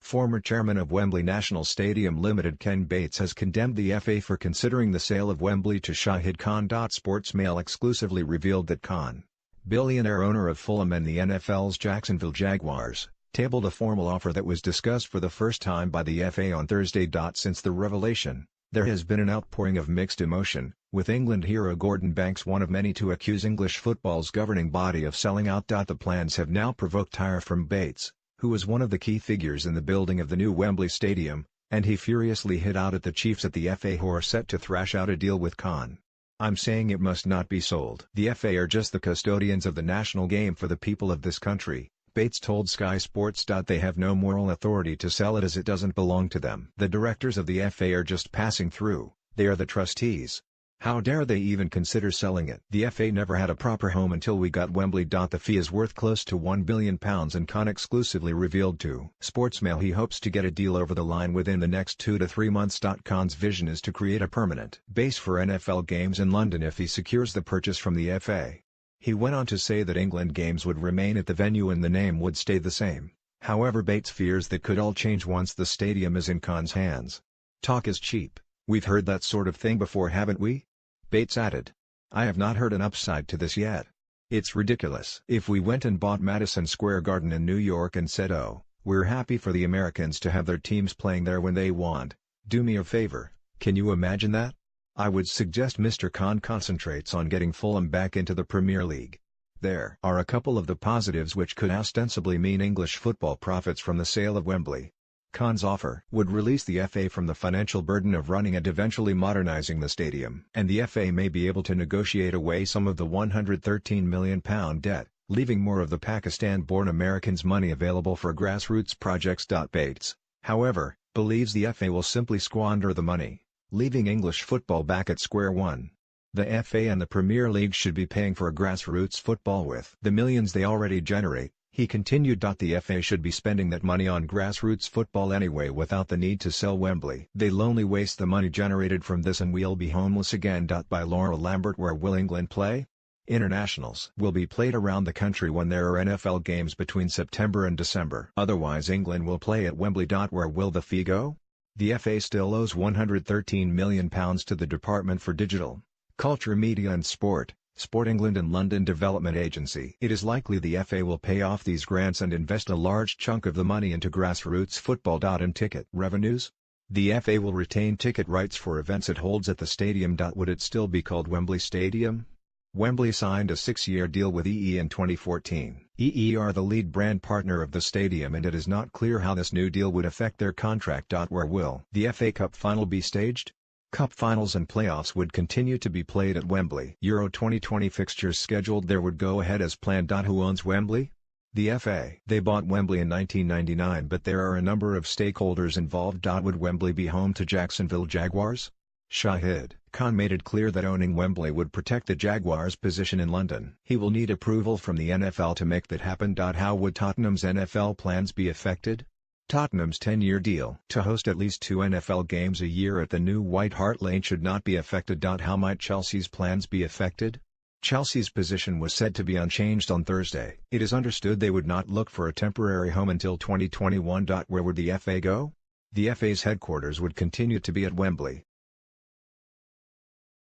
Former chairman of Wembley National Stadium Limited Ken Bates has condemned the FA for considering the sale of Wembley to Shahid Khan. Sportsmail exclusively revealed that Khan, billionaire owner of Fulham and the NFL's Jacksonville Jaguars, tabled a formal offer that was discussed for the first time by the FA on Thursday. Since the revelation, there has been an outpouring of mixed emotion, with England hero Gordon Banks one of many to accuse English football's governing body of selling out. The plans have now provoked ire from Bates, who was one of the key figures in the building of the new Wembley Stadium, and he furiously hit out at the chiefs at the FA who are set to thrash out a deal with Khan. "I'm saying it must not be sold. The FA are just the custodians of the national game for the people of this country," Bates told Sky Sports. "They have no moral authority to sell it as it doesn't belong to them. The directors of the FA are just passing through, they are the trustees. How dare they even consider selling it? The FA never had a proper home until we got Wembley. The fee is worth close to £1 billion, and Khan exclusively revealed to Sportsmail he hopes to get a deal over the line within the next 2 to 3 months. Khan's vision is to create a permanent base for NFL games in London if he secures the purchase from the FA. He went on to say that England games would remain at the venue and the name would stay the same. However, Bates fears that could all change once the stadium is in Khan's hands. "Talk is cheap. We've heard that sort of thing before, haven't we?" Bates added. "I have not heard an upside to this yet. It's ridiculous. If we went and bought Madison Square Garden in New York and said, oh, we're happy for the Americans to have their teams playing there when they want, do me a favor, can you imagine that? I would suggest Mr. Khan concentrates on getting Fulham back into the Premier League. There are a couple of the positives which could ostensibly mean English football profits from the sale of Wembley. Khan's offer would release the FA from the financial burden of running and eventually modernising the stadium. And the FA may be able to negotiate away some of the £113 million debt, leaving more of the Pakistan-born Americans' money available for grassroots projects. Bates, however, believes the FA will simply squander the money, leaving English football back at square one. The FA and the Premier League should be paying for grassroots football with the millions they already generate, he continued. The FA should be spending that money on grassroots football anyway without the need to sell Wembley. They'll only waste the money generated from this and we'll be homeless again. By Laura Lambert. Where will England play? Internationals will be played around the country when there are NFL games between September and December. Otherwise England will play at Wembley. Where will the fee go? The FA still owes £113 million to the Department for Digital, Culture, Media and Sport, Sport England and London Development Agency. It is likely the FA will pay off these grants and invest a large chunk of the money into grassroots football. And ticket revenues? The FA will retain ticket rights for events it holds at the stadium. Would it still be called Wembley Stadium? Wembley signed a 6-year deal with EE in 2014. EE are the lead brand partner of the stadium and it is not clear how this new deal would affect their contract. Where will the FA Cup final be staged? Cup finals and playoffs would continue to be played at Wembley. Euro 2020 fixtures scheduled there would go ahead as planned. Who owns Wembley? The FA. They bought Wembley in 1999 but there are a number of stakeholders involved. Would Wembley be home to Jacksonville Jaguars? Shahid Khan made it clear that owning Wembley would protect the Jaguars' position in London. He will need approval from the NFL to make that happen. How would Tottenham's NFL plans be affected? Tottenham's 10-year deal to host at least 2 NFL games a year at the new White Hart Lane should not be affected. How might Chelsea's plans be affected? Chelsea's position was said to be unchanged on Thursday. It is understood they would not look for a temporary home until 2021. Where would the FA go? The FA's headquarters would continue to be at Wembley.